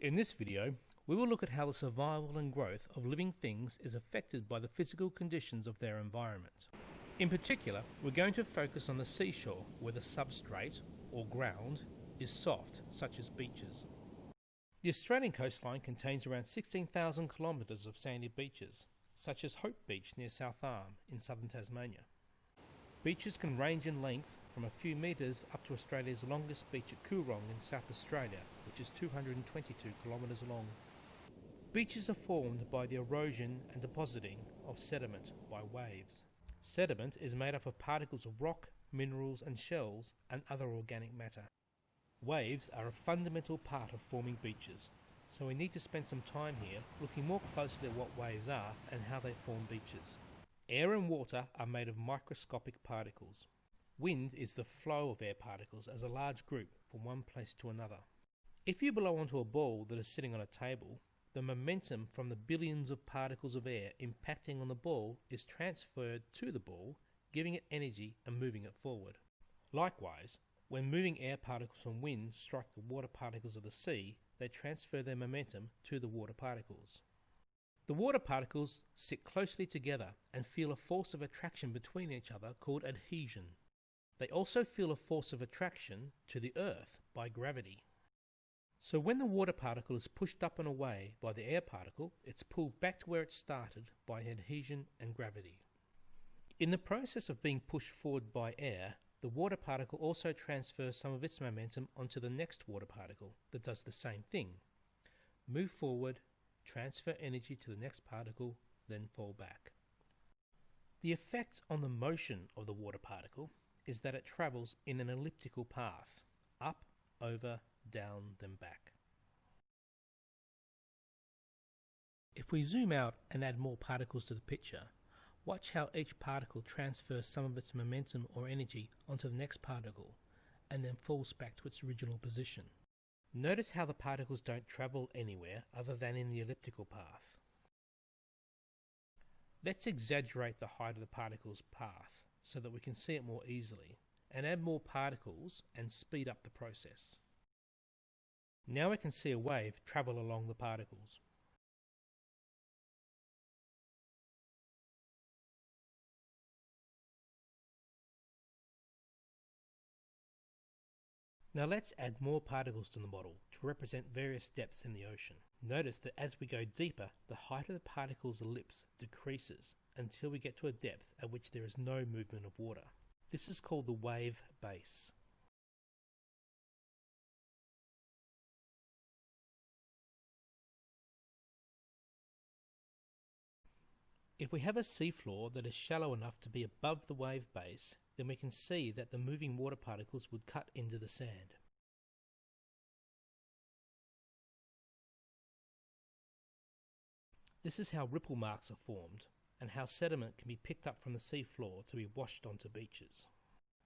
In this video, we will look at how the survival and growth of living things is affected by the physical conditions of their environment. In particular, we're going to focus on the seashore, where the substrate, or ground, is soft, such as beaches. The Australian coastline contains around 16,000 kilometres of sandy beaches, such as Hope Beach near South Arm in southern Tasmania. Beaches can range in length from a few metres up to Australia's longest beach at Coorong in South Australia, which is 222 kilometres long. Beaches are formed by the erosion and depositing of sediment by waves. Sediment is made up of particles of rock, minerals and shells and other organic matter. Waves are a fundamental part of forming beaches, so we need to spend some time here looking more closely at what waves are and how they form beaches. Air and water are made of microscopic particles. Wind is the flow of air particles as a large group from one place to another. If you blow onto a ball that is sitting on a table, the momentum from the billions of particles of air impacting on the ball is transferred to the ball, giving it energy and moving it forward. Likewise, when moving air particles from wind strike the water particles of the sea, they transfer their momentum to the water particles. The water particles sit closely together and feel a force of attraction between each other called adhesion. They also feel a force of attraction to the earth by gravity. So when the water particle is pushed up and away by the air particle, it's pulled back to where it started by adhesion and gravity. In the process of being pushed forward by air, the water particle also transfers some of its momentum onto the next water particle that does the same thing. Move forward, transfer energy to the next particle, then fall back. The effect on the motion of the water particle is that it travels in an elliptical path, up, over, down, then back. If we zoom out and add more particles to the picture, watch how each particle transfers some of its momentum or energy onto the next particle and then falls back to its original position. Notice how the particles don't travel anywhere other than in the elliptical path. Let's exaggerate the height of the particle's path so that we can see it more easily, and add more particles and speed up the process. Now we can see a wave travel along the particles. Now let's add more particles to the model to represent various depths in the ocean. Notice that as we go deeper, the height of the particle's ellipse decreases until we get to a depth at which there is no movement of water. This is called the wave base. If we have a seafloor that is shallow enough to be above the wave base, then we can see that the moving water particles would cut into the sand. This is how ripple marks are formed, and how sediment can be picked up from the seafloor to be washed onto beaches.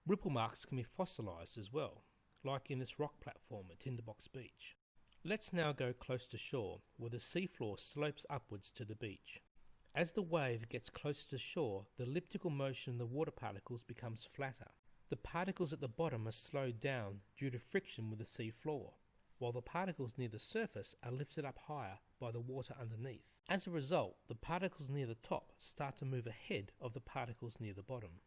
Ripple marks can be fossilized as well, like in this rock platform at Tinderbox Beach. Let's now go close to shore, where the seafloor slopes upwards to the beach. As the wave gets closer to shore, the elliptical motion of the water particles becomes flatter. The particles at the bottom are slowed down due to friction with the sea floor, while the particles near the surface are lifted up higher by the water underneath. As a result, the particles near the top start to move ahead of the particles near the bottom.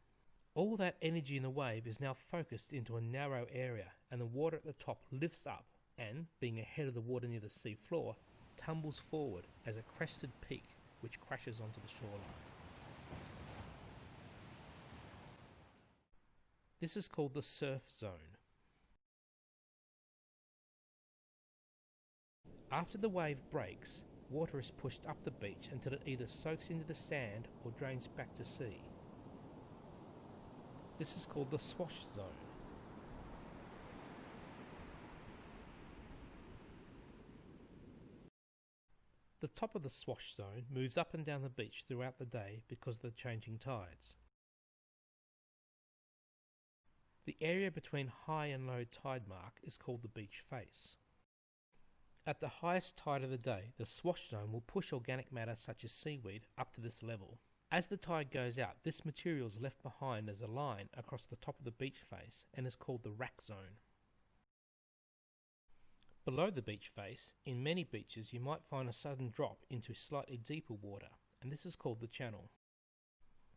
All that energy in the wave is now focused into a narrow area, and the water at the top lifts up and, being ahead of the water near the sea floor, tumbles forward as a crested peak which crashes onto the shoreline. This is called the surf zone. After the wave breaks, water is pushed up the beach until it either soaks into the sand or drains back to sea. This is called the swash zone. The top of the swash zone moves up and down the beach throughout the day because of the changing tides. The area between high and low tide mark is called the beach face. At the highest tide of the day, the swash zone will push organic matter such as seaweed up to this level. As the tide goes out, this material is left behind as a line across the top of the beach face and is called the rack zone. Below the beach face, in many beaches you might find a sudden drop into slightly deeper water, and this is called the channel.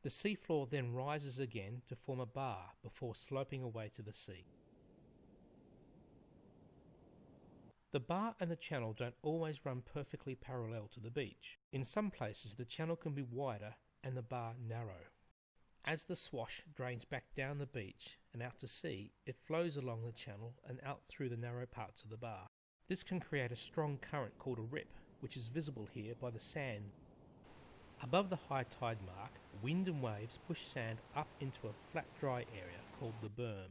The seafloor then rises again to form a bar before sloping away to the sea. The bar and the channel don't always run perfectly parallel to the beach. In some places the channel can be wider and the bar narrow. As the swash drains back down the beach and out to sea, it flows along the channel and out through the narrow parts of the bar. This can create a strong current called a rip, which is visible here by the sand. Above the high tide mark, wind and waves push sand up into a flat dry area called the berm.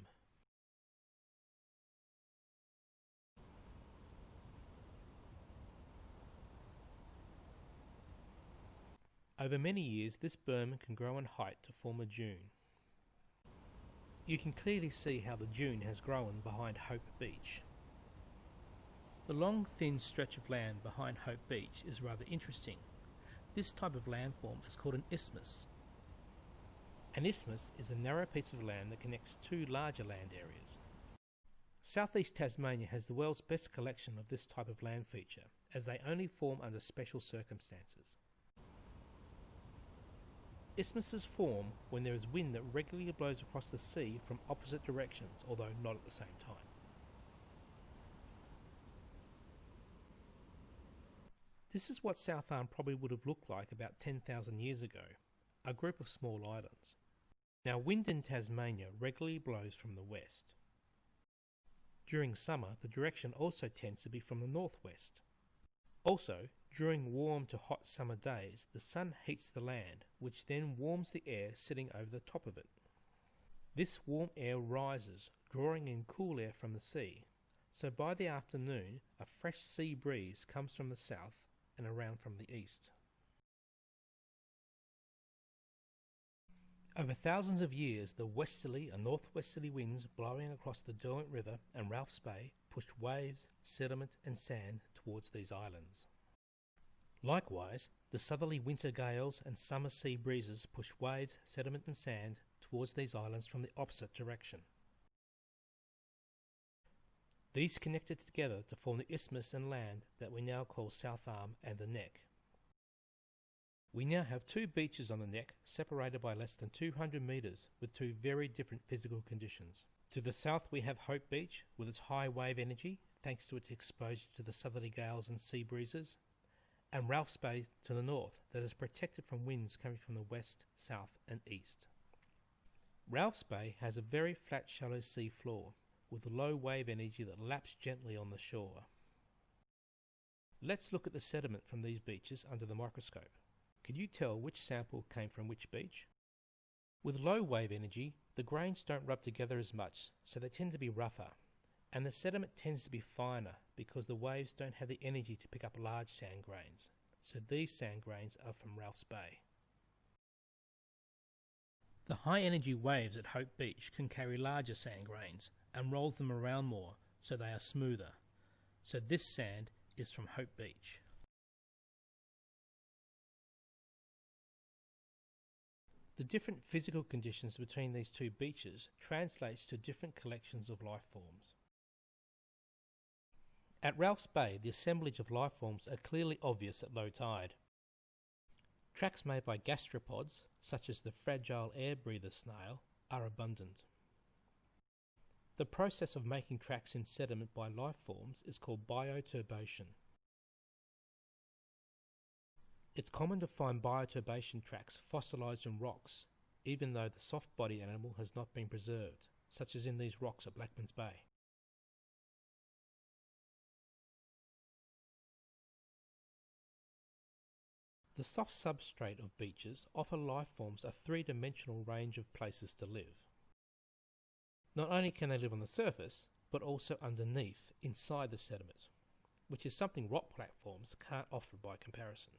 Over many years, this berm can grow in height to form a dune. You can clearly see how the dune has grown behind Hope Beach. The long, thin stretch of land behind Hope Beach is rather interesting. This type of landform is called an isthmus. An isthmus is a narrow piece of land that connects two larger land areas. Southeast Tasmania has the world's best collection of this type of land feature, as they only form under special circumstances. Isthmuses form when there is wind that regularly blows across the sea from opposite directions, although not at the same time. This is what South Arm probably would have looked like about 10,000 years ago, a group of small islands. Now, wind in Tasmania regularly blows from the west. During summer, the direction also tends to be from the northwest. Also, during warm to hot summer days, the sun heats the land, which then warms the air sitting over the top of it. This warm air rises, drawing in cool air from the sea, so by the afternoon, a fresh sea breeze comes from the south and around from the east. Over thousands of years, the westerly and northwesterly winds blowing across the Derwent River and Ralphs Bay pushed waves, sediment and sand towards these islands. Likewise, the southerly winter gales and summer sea breezes pushed waves, sediment and sand towards these islands from the opposite direction. These connected together to form the isthmus and land that we now call South Arm and the Neck. We now have two beaches on the Neck separated by less than 200 metres with two very different physical conditions. To the south we have Hope Beach with its high wave energy thanks to its exposure to the southerly gales and sea breezes, and Ralphs Bay to the north that is protected from winds coming from the west, south and east. Ralphs Bay has a very flat shallow sea floor with low wave energy that laps gently on the shore. Let's look at the sediment from these beaches under the microscope. Can you tell which sample came from which beach? With low wave energy, the grains don't rub together as much, so they tend to be rougher, and the sediment tends to be finer because the waves don't have the energy to pick up large sand grains, so these sand grains are from Ralphs Bay. The high energy waves at Hope Beach can carry larger sand grains and roll them around more so they are smoother, so this sand is from Hope Beach. The different physical conditions between these two beaches translates to different collections of life forms. At Ralphs Bay, the assemblage of life forms are clearly obvious at low tide. Tracks made by gastropods, such as the fragile air breather snail, are abundant. The process of making tracks in sediment by life forms is called bioturbation. It's common to find bioturbation tracks fossilised in rocks, even though the soft body animal has not been preserved, such as in these rocks at Blackman's Bay. The soft substrate of beaches offer life forms a three-dimensional range of places to live. Not only can they live on the surface, but also underneath, inside the sediment, which is something rock platforms can't offer by comparison.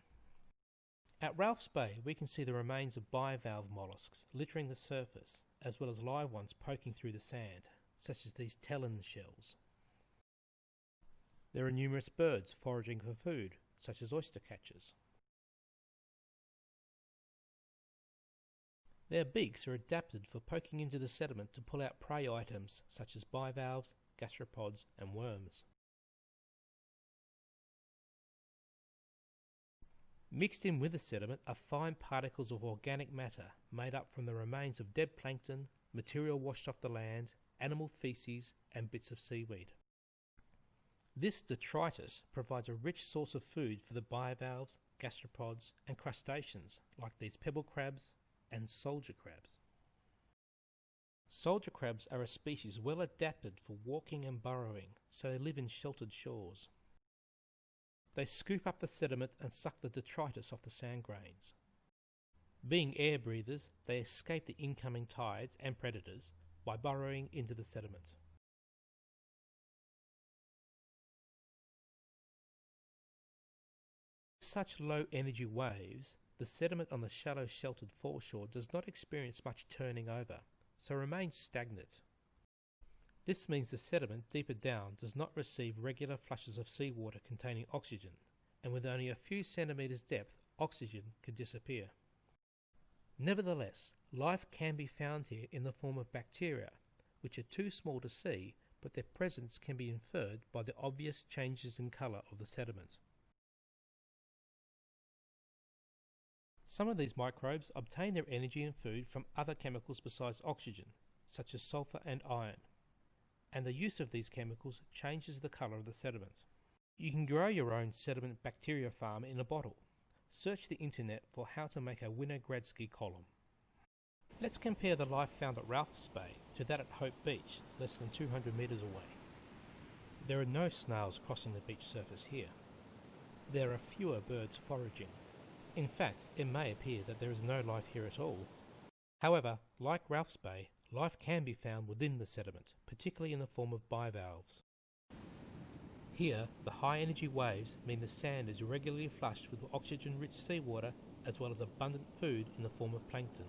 At Ralphs Bay, we can see the remains of bivalve mollusks littering the surface, as well as live ones poking through the sand, such as these telin shells. There are numerous birds foraging for food, such as oyster catchers. Their beaks are adapted for poking into the sediment to pull out prey items such as bivalves, gastropods and worms. Mixed in with the sediment are fine particles of organic matter made up from the remains of dead plankton, material washed off the land, animal feces and bits of seaweed. This detritus provides a rich source of food for the bivalves, gastropods and crustaceans like these pebble crabs and soldier crabs. Soldier crabs are a species well adapted for walking and burrowing, so they live in sheltered shores. They scoop up the sediment and suck the detritus off the sand grains. Being air breathers, they escape the incoming tides and predators by burrowing into the sediment. With such low energy waves, the sediment on the shallow sheltered foreshore does not experience much turning over, so remains stagnant. This means the sediment deeper down does not receive regular flushes of seawater containing oxygen, and with only a few centimetres depth, oxygen could disappear. Nevertheless, life can be found here in the form of bacteria, which are too small to see, but their presence can be inferred by the obvious changes in colour of the sediment. Some of these microbes obtain their energy and food from other chemicals besides oxygen, such as sulfur and iron, and the use of these chemicals changes the colour of the sediment. You can grow your own sediment bacteria farm in a bottle. Search the internet for how to make a Winogradsky column. Let's compare the life found at Ralph's Bay to that at Hope Beach, less than 200 metres away. There are no snails crossing the beach surface here. There are fewer birds foraging. In fact, it may appear that there is no life here at all. However, like Ralph's Bay, life can be found within the sediment, particularly in the form of bivalves. Here, the high energy waves mean the sand is regularly flushed with oxygen-rich seawater as well as abundant food in the form of plankton.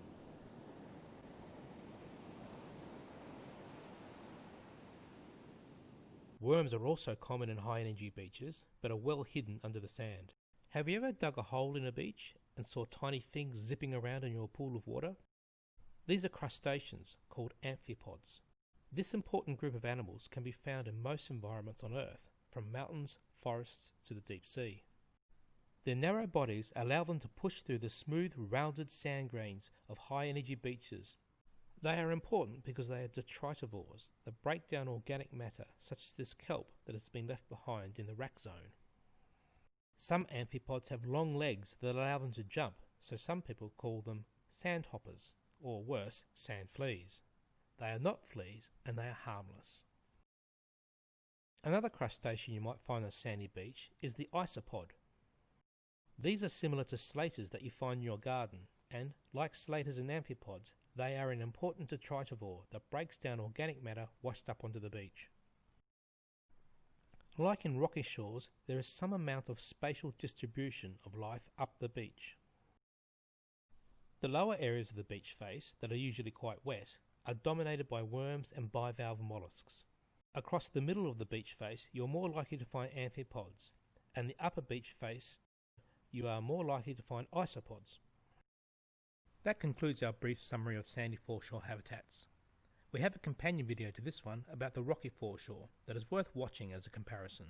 Worms are also common in high energy beaches, but are well hidden under the sand. Have you ever dug a hole in a beach and saw tiny things zipping around in your pool of water? These are crustaceans called amphipods. This important group of animals can be found in most environments on Earth, from mountains, forests to the deep sea. Their narrow bodies allow them to push through the smooth, rounded sand grains of high-energy beaches. They are important because they are detritivores that break down organic matter, such as this kelp that has been left behind in the rack zone. Some amphipods have long legs that allow them to jump, so some people call them sandhoppers, or worse, sand fleas. They are not fleas and they are harmless. Another crustacean you might find on a sandy beach is the isopod. These are similar to slaters that you find in your garden, and, like slaters and amphipods, they are an important detritivore that breaks down organic matter washed up onto the beach. Like in rocky shores, there is some amount of spatial distribution of life up the beach. The lower areas of the beach face, that are usually quite wet, are dominated by worms and bivalve mollusks. Across the middle of the beach face, you're more likely to find amphipods, and the upper beach face, you are more likely to find isopods. That concludes our brief summary of sandy foreshore habitats. We have a companion video to this one about the rocky foreshore that is worth watching as a comparison.